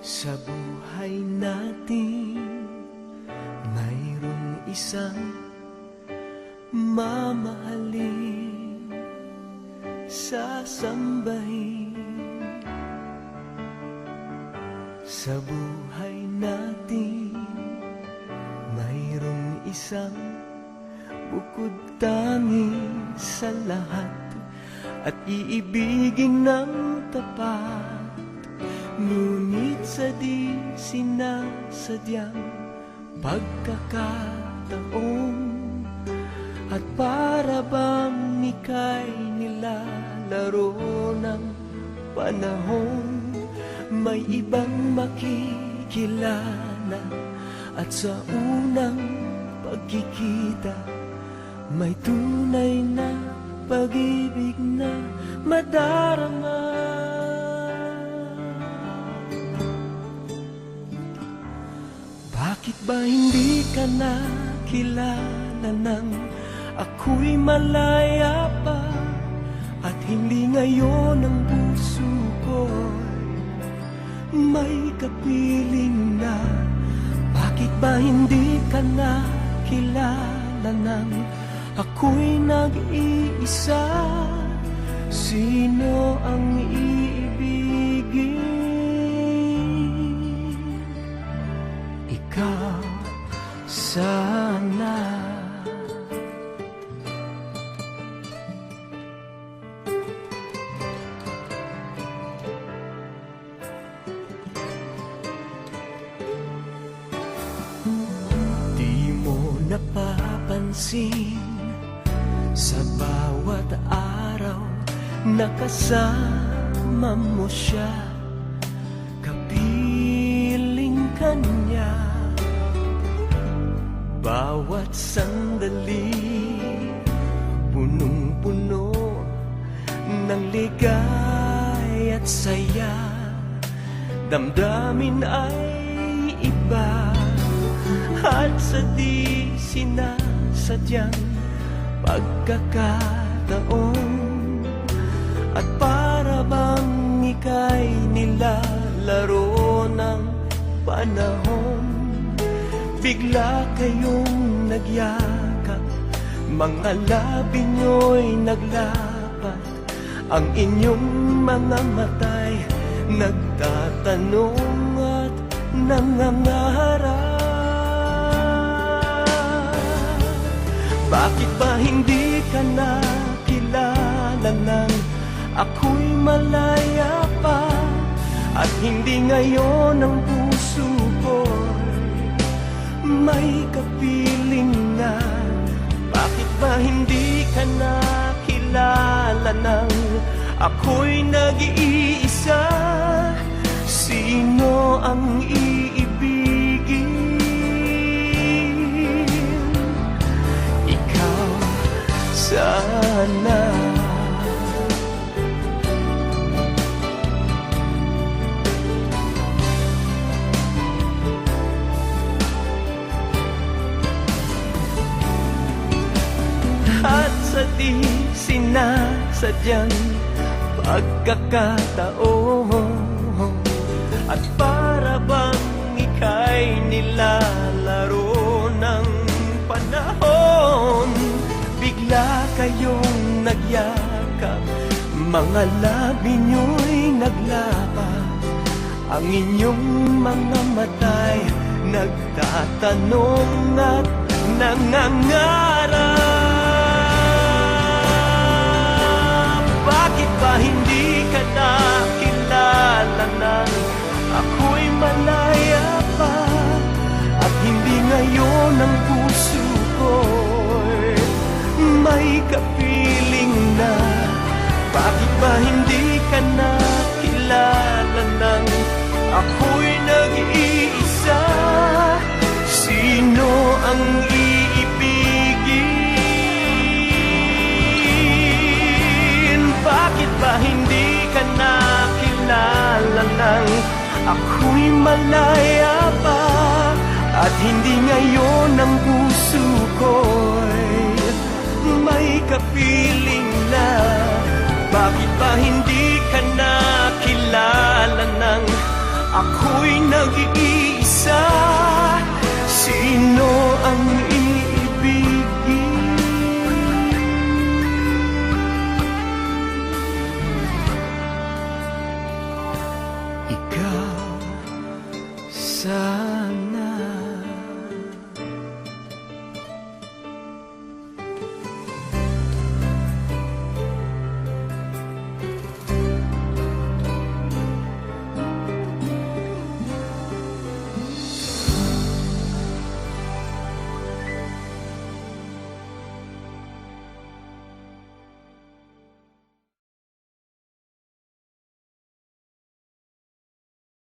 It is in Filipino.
Sa buhay natin, mayroong isang mamahalin, sasambahin. Sa buhay natin, mayroong isang bukod tangi sa lahat at iibigin ng tapat. Ngunit sa di sinasadyang pagkakataon, at para bang ika'y nilalaro ng panahon, may ibang makikilala at sa unang pagkikita may tunay na pag-ibig na madarama. Bakit ba hindi ka nakilala nang ako'y malaya pa, at hindi ngayon ang puso ko'y may kapiling na? Bakit ba hindi ka nakilala nang ako'y nag-iisa? Sino ang iibigin? Ikaw sana. Di mo napapansin sa bawat araw na kasama mo siya, kapiling ka niya. Bawat sandali punong-puno ng ligay at saya, damdamin ay iba. At sa di sinasadyang pagkakataon, at para bang ika'y nilalaro ng panahon, bigla kayong nagyakap, mga labi nyo'y naglapat, ang inyong mga mata'y nagtatanong at nangangarap. Bakit ba hindi ka nakilala nang ako'y malaya pa, at hindi ngayon ang puso ko'y may kapiling na? Bakit ba hindi ka nakilala nang ako'y nag-iisa? Sino ang iibigin? Ikaw sana. At sa di sinasadyang pagkakataon, at para bang ika'y nilalaro ng panahon, bigla kayong nagyakap, mga labi nyo'y naglapat, ang inyong mga mata'y nagtatanong at nangangarap. Bakit ba hindi ka nakilala nang ako'y malaya pa, at hindi ngayon ang puso ko'y may kapiling na? Bakit ba hindi ka nakilala nang ako'y nag-iisa? Sino ang iibigin? Bakit ba hindi ka nakilala nang ako'y malaya pa, at hindi ngayon ang puso ko'y may kapiling na? Bakit ba hindi ka nakilala nang ako'y nag-iisa. Sino ang iibigin? Ikaw sana.